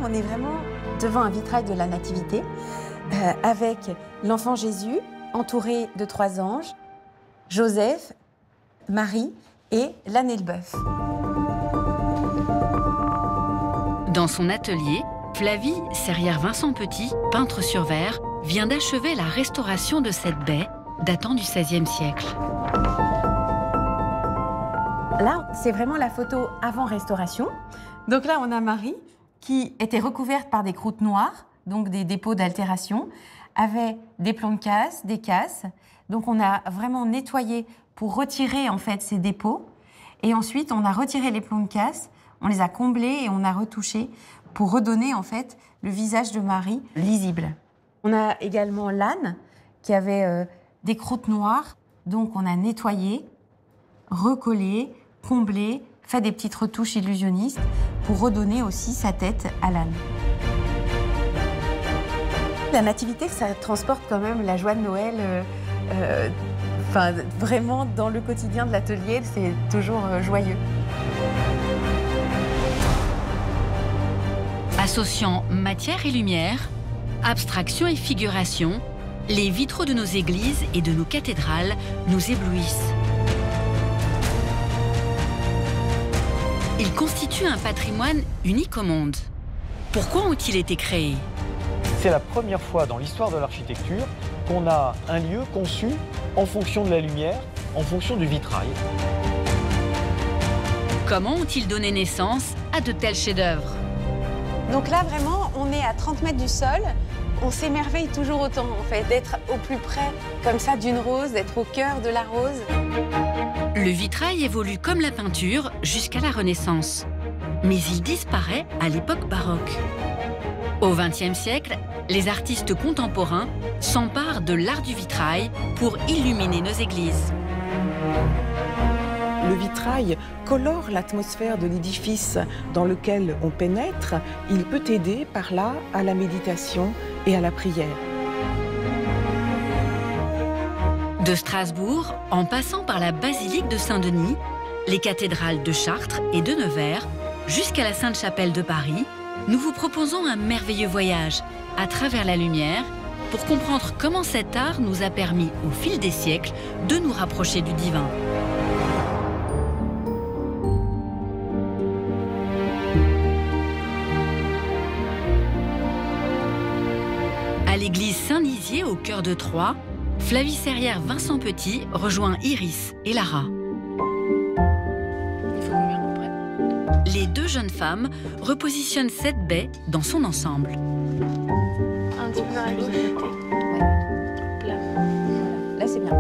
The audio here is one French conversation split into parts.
on est vraiment devant un vitrail de la Nativité avec l'enfant Jésus entouré de 3 anges, Joseph, Marie et l'âne et le bœuf. Dans son atelier, Flavie Serrière-Vincent Petit, peintre sur verre, vient d'achever la restauration de cette baie datant du XVIe siècle. Là, c'est vraiment la photo avant restauration. Donc là, on a Marie qui était recouverte par des croûtes noires, donc des dépôts d'altération, avait des plombs de casse, des casses. Donc on a vraiment nettoyé pour retirer en fait ces dépôts. Et ensuite, on a retiré les plombs de casse, on les a comblés et on a retouché pour redonner en fait le visage de Marie lisible. On a également l'âne qui avait des croûtes noires. Donc on a nettoyé, recollé, comblé, fait des petites retouches illusionnistes pour redonner aussi sa tête à l'âne. La Nativité, ça transporte quand même la joie de Noël. Vraiment, dans le quotidien de l'atelier, c'est toujours joyeux. Associant matière et lumière, abstraction et figuration, les vitraux de nos églises et de nos cathédrales nous éblouissent. Ils constituent un patrimoine unique au monde. Pourquoi ont-ils été créés? C'est la première fois dans l'histoire de l'architecture qu'on a un lieu conçu en fonction de la lumière, en fonction du vitrail. Comment ont-ils donné naissance à de tels chefs-d'œuvre? Donc là, vraiment, on est à 30 mètres du sol. On s'émerveille toujours autant, en fait, d'être au plus près, comme ça, d'une rose, d'être au cœur de la rose. Le vitrail évolue comme la peinture jusqu'à la Renaissance. Mais il disparaît à l'époque baroque. Au XXe siècle, les artistes contemporains s'emparent de l'art du vitrail pour illuminer nos églises. Le vitrail colore l'atmosphère de l'édifice dans lequel on pénètre. Il peut aider par là à la méditation et à la prière. De Strasbourg, en passant par la basilique de Saint-Denis, les cathédrales de Chartres et de Nevers, jusqu'à la Sainte-Chapelle de Paris, nous vous proposons un merveilleux voyage à travers la lumière pour comprendre comment cet art nous a permis, au fil des siècles, de nous rapprocher du divin. À l'église Saint-Nizier, au cœur de Troyes, Flavie Serrière-Vincent Petit rejoint Iris et Lara. Les 2 jeunes femmes repositionnent cette baie dans son ensemble. Un petit peu dans la gauche. Là, c'est bien.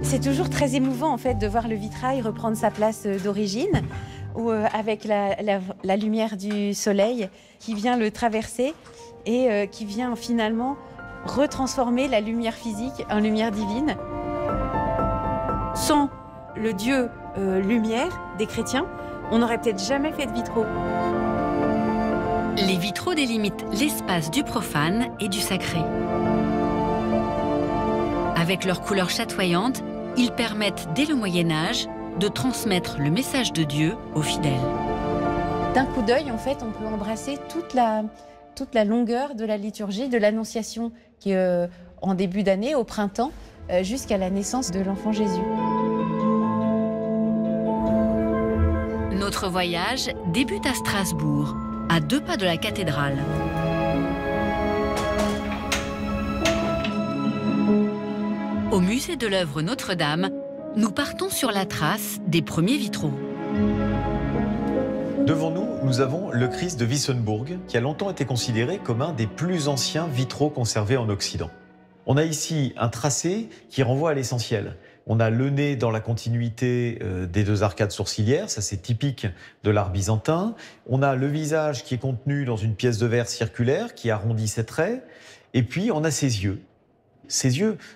C'est toujours très émouvant en fait de voir le vitrail reprendre sa place d'origine, ou avec la lumière du soleil qui vient le traverser et qui vient finalement retransformer la lumière physique en lumière divine. Sans le Dieu lumière des chrétiens, on n'aurait peut-être jamais fait de vitraux. Les vitraux délimitent l'espace du profane et du sacré. Avec leurs couleurs chatoyantes, ils permettent dès le Moyen-Âge de transmettre le message de Dieu aux fidèles. D'un coup d'œil, en fait, on peut embrasser toute la longueur de la liturgie, de l'Annonciation qui est en début d'année, au printemps, jusqu'à la naissance de l'enfant Jésus. Notre voyage débute à Strasbourg, à 2 pas de la cathédrale. Au musée de l'œuvre Notre-Dame, nous partons sur la trace des premiers vitraux. Devant nous, nous avons le Christ de Wissembourg, qui a longtemps été considéré comme un des plus anciens vitraux conservés en Occident. On a ici un tracé qui renvoie à l'essentiel. On a le nez dans la continuité des 2 arcades sourcilières, ça c'est typique de l'art byzantin. On a le visage qui est contenu dans une pièce de verre circulaire qui arrondit ses traits. Et puis on a ses yeux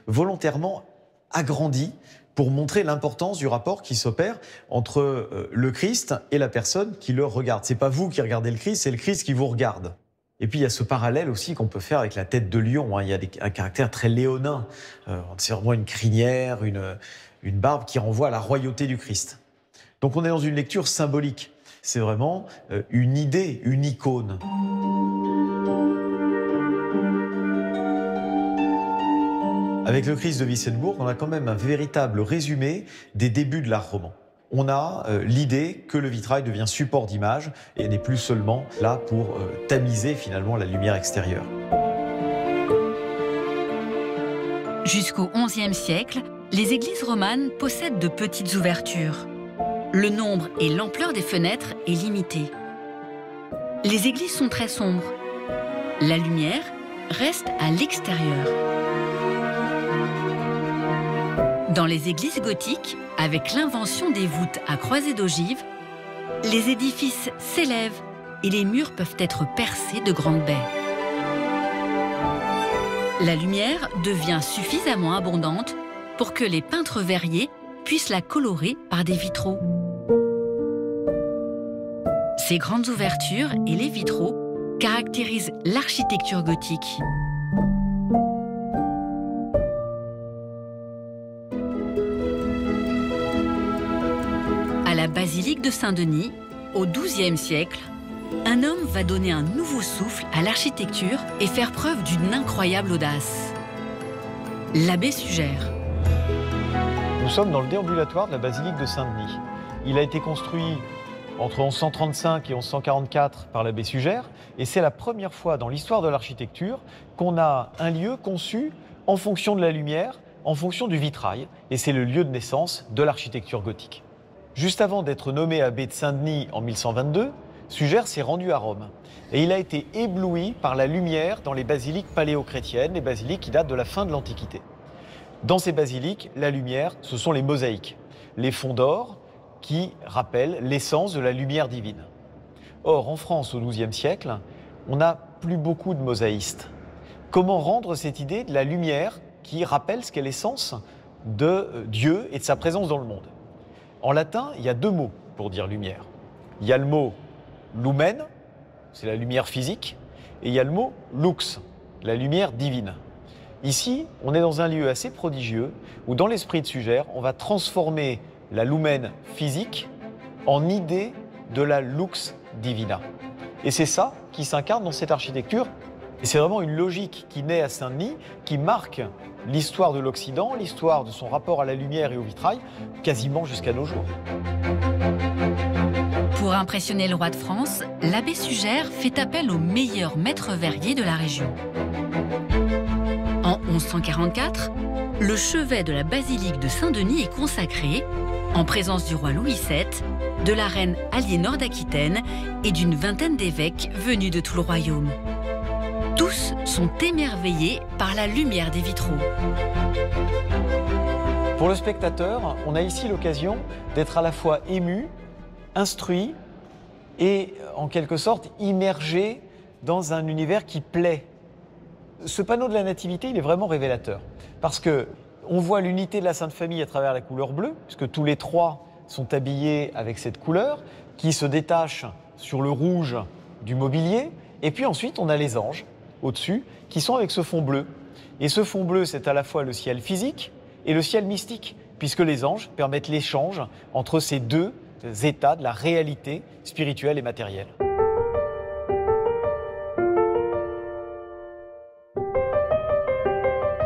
volontairement agrandis pour montrer l'importance du rapport qui s'opère entre le Christ et la personne qui le regarde. C'est pas vous qui regardez le Christ, c'est le Christ qui vous regarde. Et puis il y a ce parallèle aussi qu'on peut faire avec la tête de lion. Il y a un caractère très léonin. C'est vraiment une crinière, une barbe qui renvoie à la royauté du Christ. Donc on est dans une lecture symbolique. C'est vraiment une idée, une icône. Avec le Christ de Wissembourg, on a quand même un véritable résumé des débuts de l'art roman. On a l'idée que le vitrail devient support d'image et n'est plus seulement là pour tamiser finalement la lumière extérieure. Jusqu'au XIe siècle, les églises romanes possèdent de petites ouvertures. Le nombre et l'ampleur des fenêtres est limité. Les églises sont très sombres. La lumière reste à l'extérieur. Dans les églises gothiques, avec l'invention des voûtes à croisées d'ogives, les édifices s'élèvent et les murs peuvent être percés de grandes baies. La lumière devient suffisamment abondante pour que les peintres verriers puissent la colorer par des vitraux. Ces grandes ouvertures et les vitraux caractérisent l'architecture gothique. À la basilique de Saint-Denis, au XIIe siècle, un homme va donner un nouveau souffle à l'architecture et faire preuve d'une incroyable audace. L'abbé Sugère. Nous sommes dans le déambulatoire de la basilique de Saint-Denis. Il a été construit entre 1135 et 1144 par l'abbé Sugère, et c'est la première fois dans l'histoire de l'architecture qu'on a un lieu conçu en fonction de la lumière, en fonction du vitrail, et c'est le lieu de naissance de l'architecture gothique. Juste avant d'être nommé abbé de Saint-Denis en 1122, Sugère s'est rendu à Rome et il a été ébloui par la lumière dans les basiliques paléochrétiennes, les basiliques qui datent de la fin de l'Antiquité. Dans ces basiliques, la lumière, ce sont les mosaïques, les fonds d'or qui rappellent l'essence de la lumière divine. Or, en France, au XIIe siècle, on n'a plus beaucoup de mosaïstes. Comment rendre cette idée de la lumière qui rappelle ce qu'est l'essence de Dieu et de sa présence dans le monde? En latin, il y a deux mots pour dire lumière. Il y a le mot lumen, c'est la lumière physique, et il y a le mot lux, la lumière divine. Ici, on est dans un lieu assez prodigieux où, dans l'esprit de Sugère, on va transformer la lumen physique en idée de la lux divina. Et c'est ça qui s'incarne dans cette architecture. Et c'est vraiment une logique qui naît à Saint-Denis, qui marque l'histoire de l'Occident, l'histoire de son rapport à la lumière et au vitrail, quasiment jusqu'à nos jours. Pour impressionner le roi de France, l'abbé Sugère fait appel aux meilleurs maîtres verriers de la région. En 1144, le chevet de la basilique de Saint-Denis est consacré, en présence du roi Louis VII, de la reine Aliénor d'Aquitaine et d'une vingtaine d'évêques venus de tout le royaume. Tous sont émerveillés par la lumière des vitraux. Pour le spectateur, on a ici l'occasion d'être à la fois ému, instruit et en quelque sorte immergé dans un univers qui plaît. Ce panneau de la Nativité, il est vraiment révélateur parce que on voit l'unité de la Sainte Famille à travers la couleur bleue, puisque tous les trois sont habillés avec cette couleur qui se détache sur le rouge du mobilier. Et puis ensuite, on a les anges au-dessus qui sont avec ce fond bleu. Et ce fond bleu, c'est à la fois le ciel physique et le ciel mystique, puisque les anges permettent l'échange entre ces deux états de la réalité spirituelle et matérielle.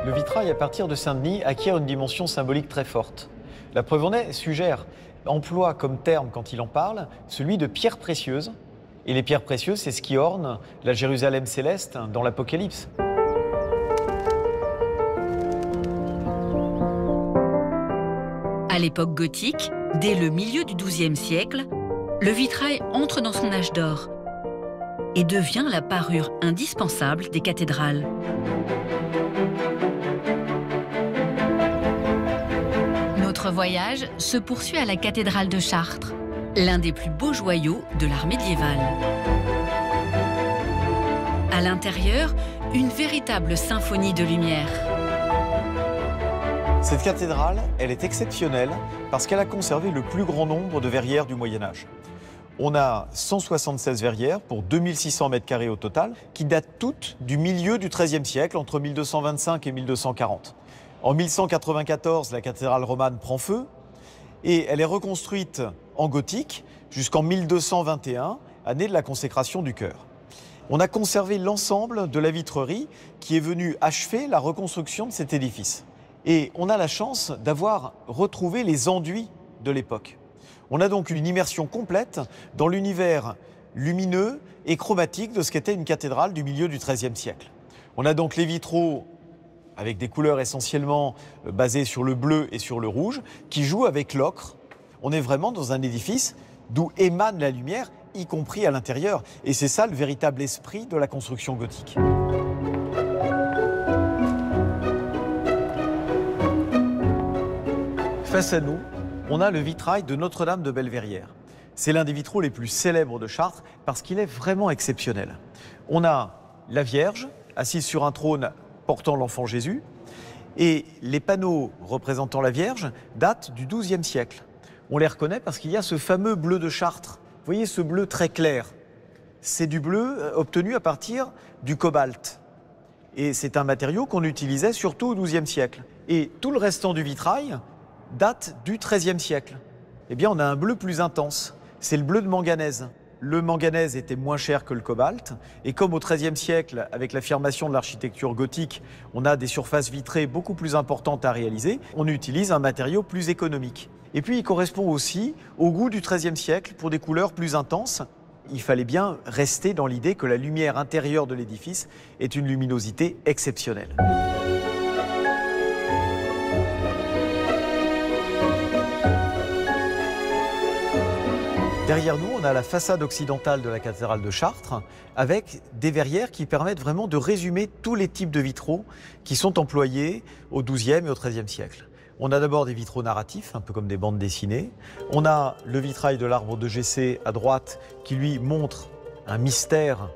Le vitrail, à partir de Saint-Denis, acquiert une dimension symbolique très forte. La preuve en est, Sugère emploie comme terme, quand il en parle, celui de pierres précieuses. Et les pierres précieuses, c'est ce qui orne la Jérusalem céleste dans l'Apocalypse. À l'époque gothique, dès le milieu du XIIe siècle, le vitrail entre dans son âge d'or et devient la parure indispensable des cathédrales. Notre voyage se poursuit à la cathédrale de Chartres, l'un des plus beaux joyaux de l'art médiéval. À l'intérieur, une véritable symphonie de lumière. Cette cathédrale, elle est exceptionnelle parce qu'elle a conservé le plus grand nombre de verrières du Moyen-Âge. On a 176 verrières pour 2600 mètres carrés au total, qui datent toutes du milieu du XIIIe siècle, entre 1225 et 1240. En 1194, la cathédrale romane prend feu. Et elle est reconstruite en gothique jusqu'en 1221, année de la consécration du chœur. On a conservé l'ensemble de la vitrerie qui est venue achever la reconstruction de cet édifice. Et on a la chance d'avoir retrouvé les enduits de l'époque. On a donc une immersion complète dans l'univers lumineux et chromatique de ce qu'était une cathédrale du milieu du XIIIe siècle. On a donc les vitraux avec des couleurs essentiellement basées sur le bleu et sur le rouge, qui jouent avec l'ocre. On est vraiment dans un édifice d'où émane la lumière, y compris à l'intérieur. Et c'est ça le véritable esprit de la construction gothique. Face à nous, on a le vitrail de Notre-Dame de Belverrière. C'est l'un des vitraux les plus célèbres de Chartres parce qu'il est vraiment exceptionnel. On a la Vierge assise sur un trône portant l'enfant Jésus, et les panneaux représentant la Vierge datent du XIIe siècle. On les reconnaît parce qu'il y a ce fameux bleu de Chartres. Vous voyez ce bleu très clair. C'est du bleu obtenu à partir du cobalt. Et c'est un matériau qu'on utilisait surtout au XIIe siècle. Et tout le restant du vitrail date du XIIIe siècle. Eh bien, on a un bleu plus intense. C'est le bleu de manganèse. Le manganèse était moins cher que le cobalt. Et comme au XIIIe siècle, avec l'affirmation de l'architecture gothique, on a des surfaces vitrées beaucoup plus importantes à réaliser, on utilise un matériau plus économique. Et puis, il correspond aussi au goût du XIIIe siècle pour des couleurs plus intenses. Il fallait bien rester dans l'idée que la lumière intérieure de l'édifice est une luminosité exceptionnelle. Derrière nous, on a la façade occidentale de la cathédrale de Chartres avec des verrières qui permettent vraiment de résumer tous les types de vitraux qui sont employés au XIIe et au XIIIe siècle. On a d'abord des vitraux narratifs, un peu comme des bandes dessinées. On a le vitrail de l'arbre de Jessé à droite qui lui montre un mystère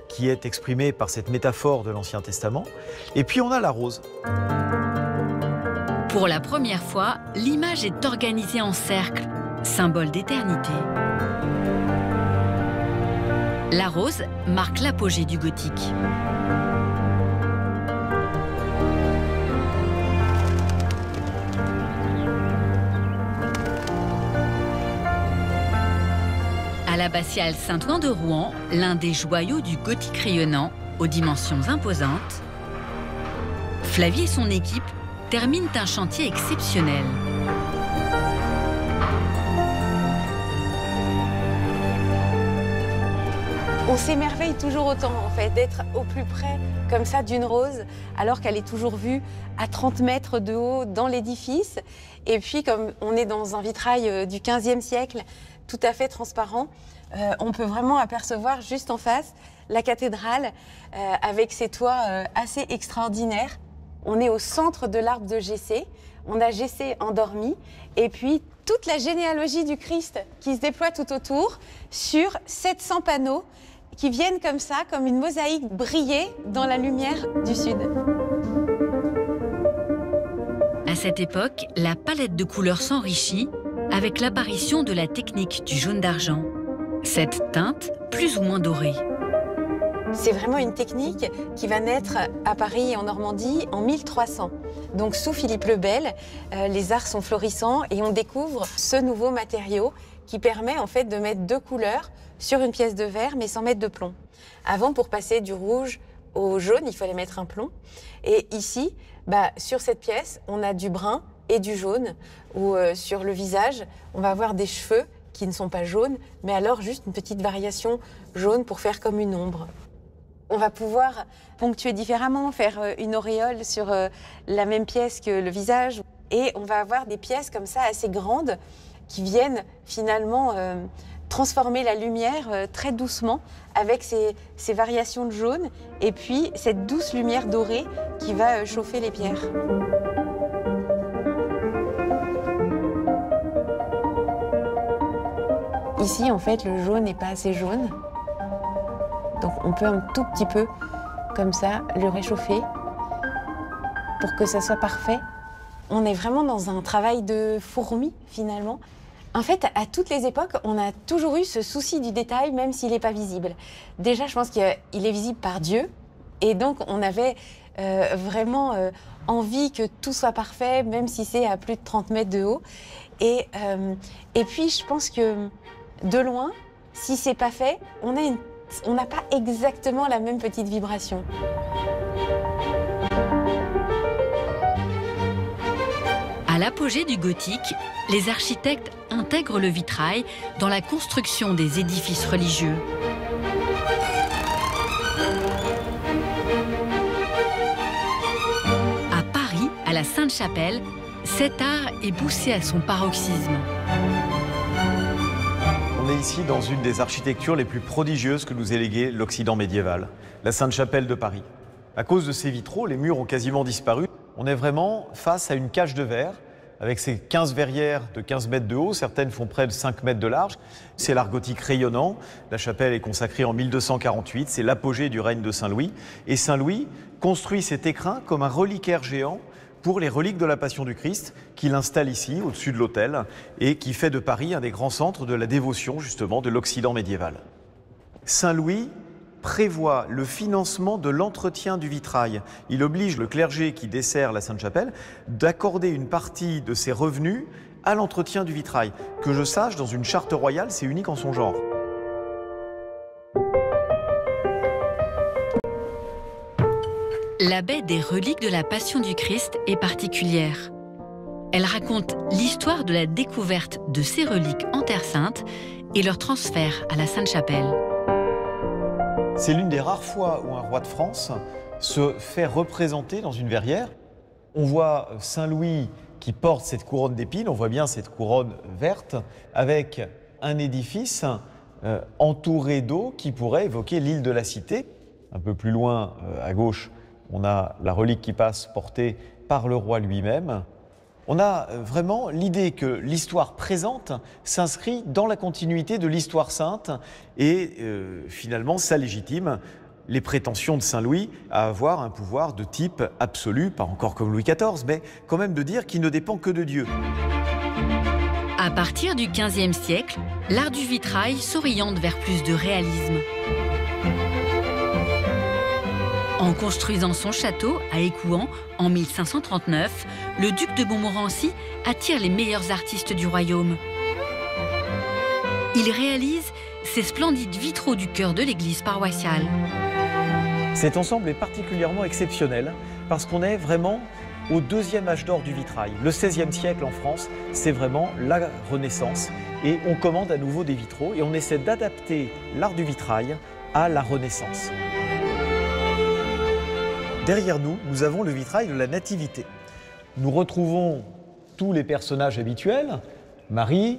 qui est exprimé par cette métaphore de l'Ancien Testament. Et puis on a la rose. Pour la première fois, l'image est organisée en cercle, symbole d'éternité. La rose marque l'apogée du gothique. À l'abbatiale Saint-Ouen de Rouen, l'un des joyaux du gothique rayonnant aux dimensions imposantes, Flavie et son équipe terminent un chantier exceptionnel. On s'émerveille toujours autant en fait d'être au plus près comme ça d'une rose alors qu'elle est toujours vue à 30 mètres de haut dans l'édifice. Et puis comme on est dans un vitrail du XVe siècle tout à fait transparent, on peut vraiment apercevoir juste en face la cathédrale avec ses toits assez extraordinaires. On est au centre de l'arbre de Jessé, on a Jessé endormi et puis toute la généalogie du Christ qui se déploie tout autour sur 700 panneaux qui viennent comme ça, comme une mosaïque, briller dans la lumière du sud. À cette époque, la palette de couleurs s'enrichit avec l'apparition de la technique du jaune d'argent. Cette teinte, plus ou moins dorée. C'est vraiment une technique qui va naître à Paris et en Normandie en 1300. Donc sous Philippe le Bel, les arts sont florissants et on découvre ce nouveau matériau qui permet en fait de mettre deux couleurs sur une pièce de verre mais sans mettre de plomb. Avant, pour passer du rouge au jaune, il fallait mettre un plomb. Et ici, sur cette pièce, on a du brun et du jaune. Ou sur le visage, on va avoir des cheveux qui ne sont pas jaunes, mais alors juste une petite variation jaune pour faire comme une ombre. On va pouvoir ponctuer différemment, faire une auréole sur la même pièce que le visage. Et on va avoir des pièces comme ça assez grandes qui viennent finalement transformer la lumière très doucement avec ces variations de jaune et puis cette douce lumière dorée qui va chauffer les pierres. Ici, en fait, le jaune n'est pas assez jaune. Donc on peut un tout petit peu, comme ça, le réchauffer pour que ça soit parfait. On est vraiment dans un travail de fourmi, finalement. En fait, à toutes les époques, on a toujours eu ce souci du détail, même s'il n'est pas visible. Déjà, je pense qu'il est visible par Dieu. Et donc, on avait vraiment envie que tout soit parfait, même si c'est à plus de 30 mètres de haut. Et puis, je pense que de loin, si c'est pas fait, on n'a pas exactement la même petite vibration. À l'apogée du gothique, les architectes intègrent le vitrail dans la construction des édifices religieux. À Paris, à la Sainte-Chapelle, cet art est poussé à son paroxysme. On est ici dans une des architectures les plus prodigieuses que nous ait légué l'Occident médiéval, la Sainte-Chapelle de Paris. À cause de ces vitraux, les murs ont quasiment disparu. On est vraiment face à une cage de verre avec ses 15 verrières de 15 mètres de haut, certaines font près de 5 mètres de large. C'est l'art gothique rayonnant. La chapelle est consacrée en 1248, c'est l'apogée du règne de Saint-Louis. Et Saint-Louis construit cet écrin comme un reliquaire géant pour les reliques de la Passion du Christ, qu'il installe ici, au-dessus de l'autel, et qui fait de Paris un des grands centres de la dévotion, justement, de l'Occident médiéval. Saint-Louis prévoit le financement de l'entretien du vitrail. Il oblige le clergé qui dessert la Sainte-Chapelle d'accorder une partie de ses revenus à l'entretien du vitrail. Que je sache, dans une charte royale, c'est unique en son genre. La baie des reliques de la Passion du Christ est particulière. Elle raconte l'histoire de la découverte de ces reliques en Terre Sainte et leur transfert à la Sainte-Chapelle. C'est l'une des rares fois où un roi de France se fait représenter dans une verrière. On voit Saint-Louis qui porte cette couronne d'épines, on voit bien cette couronne verte, avec un édifice entouré d'eau qui pourrait évoquer l'île de la Cité. Un peu plus loin, à gauche, on a la relique qui passe portée par le roi lui-même. On a vraiment l'idée que l'histoire présente s'inscrit dans la continuité de l'histoire sainte et finalement ça légitime les prétentions de Saint-Louis à avoir un pouvoir de type absolu, pas encore comme Louis XIV, mais quand même de dire qu'il ne dépend que de Dieu. À partir du XVe siècle, l'art du vitrail s'oriente vers plus de réalisme. En construisant son château à Écouen en 1539, le duc de Montmorency attire les meilleurs artistes du royaume. Il réalise ces splendides vitraux du chœur de l'église paroissiale. Cet ensemble est particulièrement exceptionnel parce qu'on est vraiment au deuxième âge d'or du vitrail. Le XVIe siècle en France, c'est vraiment la Renaissance et on commande à nouveau des vitraux et on essaie d'adapter l'art du vitrail à la Renaissance. Derrière nous, nous avons le vitrail de la Nativité. Nous retrouvons tous les personnages habituels, Marie,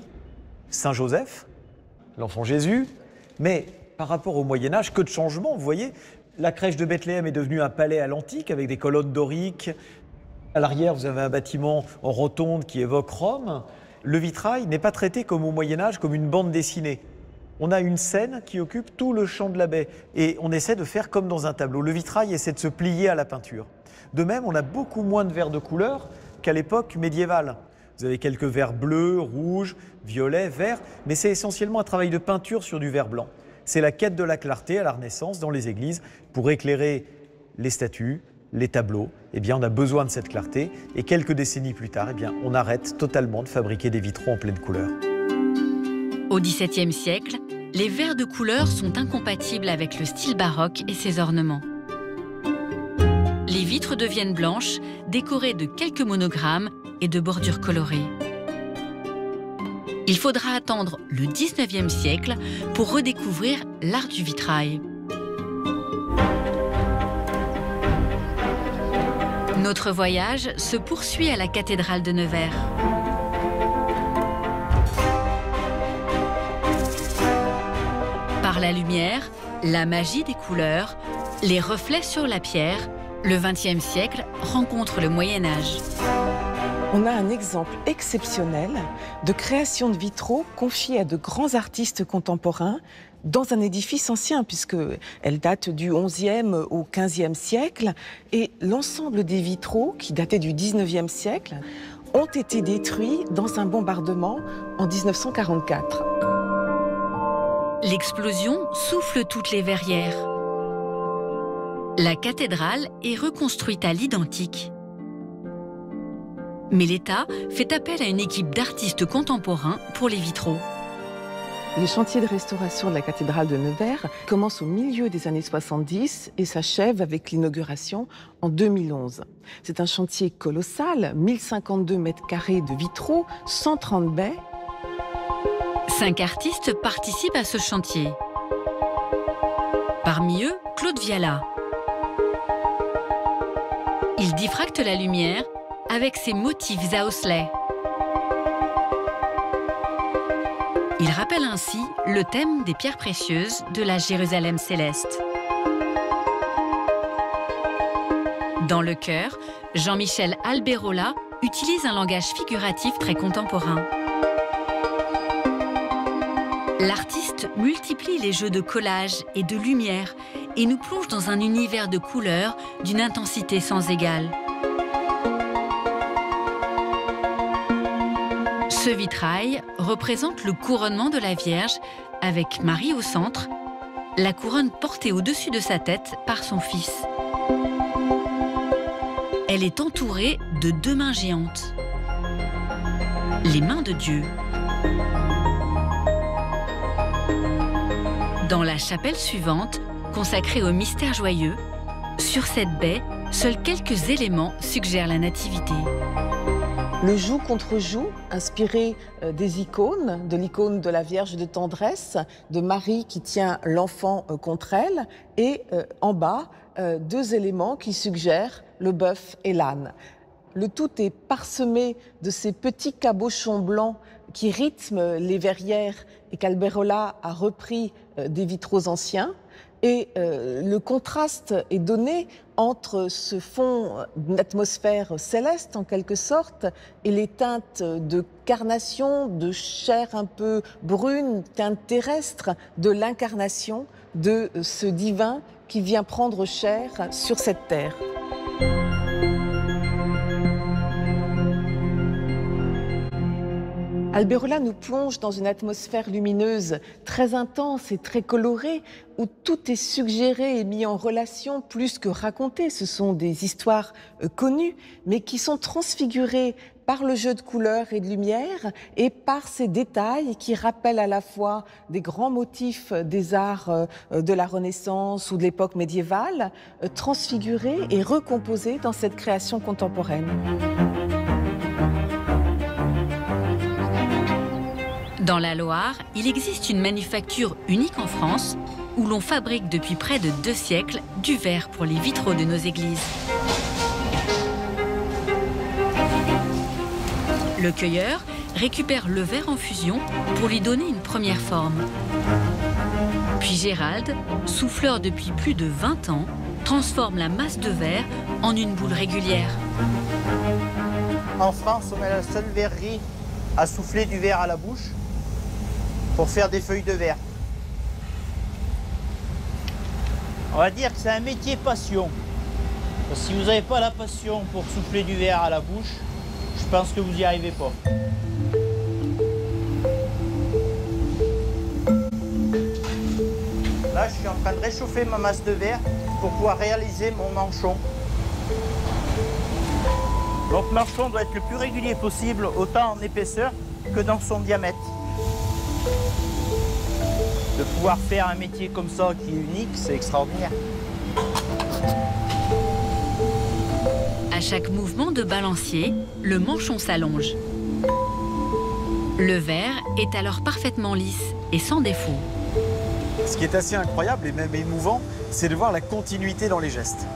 Saint Joseph, l'enfant Jésus, mais par rapport au Moyen-Âge, que de changements, vous voyez. La crèche de Bethléem est devenue un palais à l'antique avec des colonnes doriques. À l'arrière, vous avez un bâtiment en rotonde qui évoque Rome. Le vitrail n'est pas traité comme au Moyen-Âge, comme une bande dessinée. On a une scène qui occupe tout le champ de la baie et on essaie de faire comme dans un tableau. Le vitrail essaie de se plier à la peinture. De même, on a beaucoup moins de verres de couleur qu'à l'époque médiévale. Vous avez quelques verres bleus, rouges, violets, verts, mais c'est essentiellement un travail de peinture sur du verre blanc. C'est la quête de la clarté à la Renaissance dans les églises pour éclairer les statues, les tableaux. Eh bien, on a besoin de cette clarté et quelques décennies plus tard, eh bien, on arrête totalement de fabriquer des vitraux en pleine couleur. Au XVIIe siècle, les verres de couleur sont incompatibles avec le style baroque et ses ornements. Les vitres deviennent blanches, décorées de quelques monogrammes et de bordures colorées. Il faudra attendre le XIXe siècle pour redécouvrir l'art du vitrail. Notre voyage se poursuit à la cathédrale de Nevers. Par la lumière, la magie des couleurs, les reflets sur la pierre, le XXe siècle rencontre le Moyen-Âge. On a un exemple exceptionnel de création de vitraux confiés à de grands artistes contemporains dans un édifice ancien, puisqu'elle date du XIe au XVe siècle. Et l'ensemble des vitraux, qui dataient du XIXe siècle, ont été détruits dans un bombardement en 1944. L'explosion souffle toutes les verrières. La cathédrale est reconstruite à l'identique. Mais l'État fait appel à une équipe d'artistes contemporains pour les vitraux. Les chantiers de restauration de la cathédrale de Nevers commencent au milieu des années 70 et s'achèvent avec l'inauguration en 2011. C'est un chantier colossal, 1052 mètres carrés de vitraux, 130 baies. 5 artistes participent à ce chantier. Parmi eux, Claude Viala. Il diffracte la lumière avec ses motifs à osselets. Il rappelle ainsi le thème des pierres précieuses de la Jérusalem céleste. Dans le chœur, Jean-Michel Alberola utilise un langage figuratif très contemporain. L'artiste multiplie les jeux de collage et de lumière et nous plonge dans un univers de couleurs d'une intensité sans égale. Ce vitrail représente le couronnement de la Vierge avec Marie au centre, la couronne portée au-dessus de sa tête par son fils. Elle est entourée de 2 mains géantes, les mains de Dieu. Dans la chapelle suivante, consacrée au mystère joyeux, sur cette baie, seuls quelques éléments suggèrent la nativité. Le joug contre joug, inspiré des icônes, de l'icône de la Vierge de tendresse, de Marie qui tient l'enfant contre elle, et en bas, 2 éléments qui suggèrent le bœuf et l'âne. Le tout est parsemé de ces petits cabochons blancs qui rythment les verrières et qu'Alberola a repris des vitraux anciens. Et le contraste est donné entre ce fond d'atmosphère céleste, en quelque sorte, et les teintes de carnation, de chair un peu brune, teinte terrestre, de l'incarnation de ce divin qui vient prendre chair sur cette terre. Alberola nous plonge dans une atmosphère lumineuse très intense et très colorée où tout est suggéré et mis en relation plus que raconté. Ce sont des histoires connues mais qui sont transfigurées par le jeu de couleurs et de lumière et par ces détails qui rappellent à la fois des grands motifs des arts de la Renaissance ou de l'époque médiévale, transfigurés et recomposés dans cette création contemporaine. Dans la Loire, il existe une manufacture unique en France où l'on fabrique depuis près de 2 siècles du verre pour les vitraux de nos églises. Le cueilleur récupère le verre en fusion pour lui donner une première forme. Puis Gérald, souffleur depuis plus de 20 ans, transforme la masse de verre en une boule régulière. En France, on est la seule verrerie à souffler du verre à la bouche pour faire des feuilles de verre. On va dire que c'est un métier passion. Si vous n'avez pas la passion pour souffler du verre à la bouche, je pense que vous n'y arrivez pas. Là, je suis en train de réchauffer ma masse de verre pour pouvoir réaliser mon manchon. Donc, le manchon doit être le plus régulier possible, autant en épaisseur que dans son diamètre. De pouvoir faire un métier comme ça qui est unique, c'est extraordinaire. À chaque mouvement de balancier, le manchon s'allonge. Le verre est alors parfaitement lisse et sans défaut. Ce qui est assez incroyable et même émouvant, c'est de voir la continuité dans les gestes.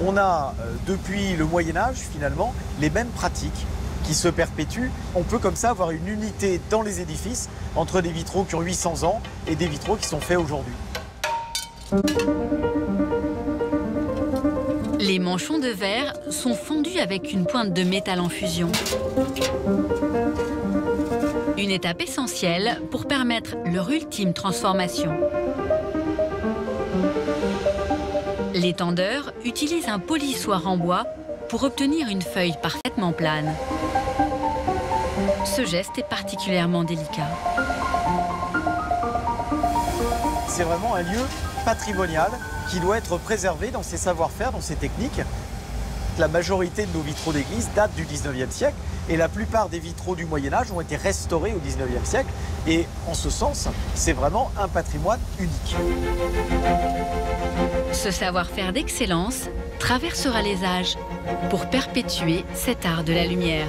On a, depuis le Moyen-Âge, finalement, les mêmes pratiques qui se perpétuent. On peut comme ça avoir une unité dans les édifices entre des vitraux qui ont 800 ans et des vitraux qui sont faits aujourd'hui. Les manchons de verre sont fondus avec une pointe de métal en fusion. Une étape essentielle pour permettre leur ultime transformation. L'étendeur utilise un polissoir en bois pour obtenir une feuille parfaitement plane. Ce geste est particulièrement délicat. C'est vraiment un lieu patrimonial qui doit être préservé dans ses savoir-faire, dans ses techniques. que la majorité de nos vitraux d'église datent du 19e siècle et la plupart des vitraux du Moyen-Âge ont été restaurés au 19e siècle. Et en ce sens, c'est vraiment un patrimoine unique. Ce savoir-faire d'excellence traversera les âges pour perpétuer cet art de la lumière.